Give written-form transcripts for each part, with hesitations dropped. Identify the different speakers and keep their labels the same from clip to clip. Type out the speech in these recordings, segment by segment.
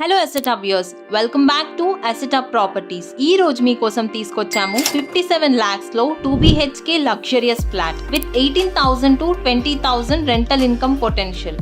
Speaker 1: Hello asset viewers, welcome back to asset properties. ఈ రోజు మీకోసం తీసుకొచ్చాము 57 lakhs లో 2 BHK luxurious flat with 18,000 to 20,000 rental income potential.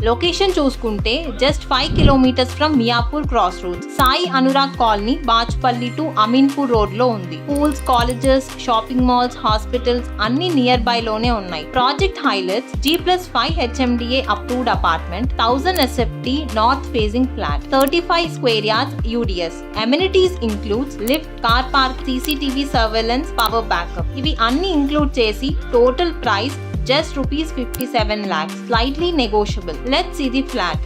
Speaker 1: Location చూసుకుంటే just 5 kilometers from Miyapur cross roads. Sai Anurag colony, Bachupally to Ameenpur road లో ఉంది. Schools, colleges, shopping malls, hospitals అన్ని near by లోనే ఉన్నాయి. Project highlights: G+5 HMDA approved apartment, 1000 SFT north facing flat, 35 square yards UDS. Amenities includes lift, car park, CCTV surveillance, power backup. ఇవి అన్ని include చేసి total price just rupees 57 lakhs, slightly negotiable. Let's see the flat.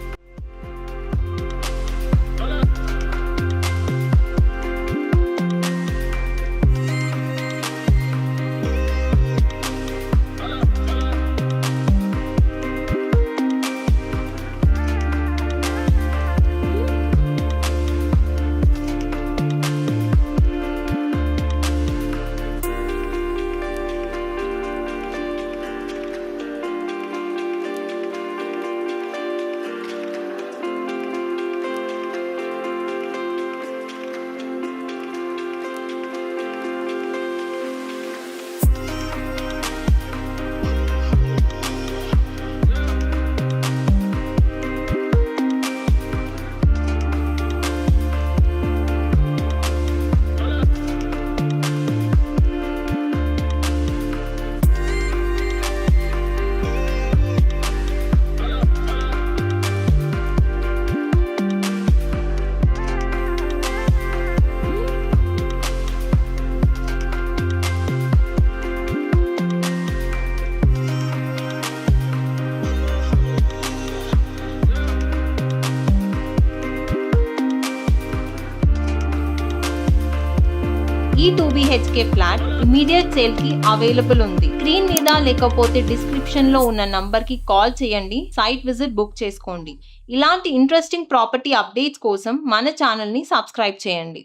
Speaker 1: ఈ 2 BHK flat immediate sale కి available ఉంది. Screen మీద లేకపోతే description లో ఉన్న నంబర్ కి కాల్ చేయండి, సైట్ విజిట్ బుక్ చేసుకోండి. ఇలాంటి ఇంట్రెస్టింగ్ ప్రాపర్టీ అప్డేట్స్ కోసం మన ఛానల్ ని సబ్స్క్రైబ్ చేయండి.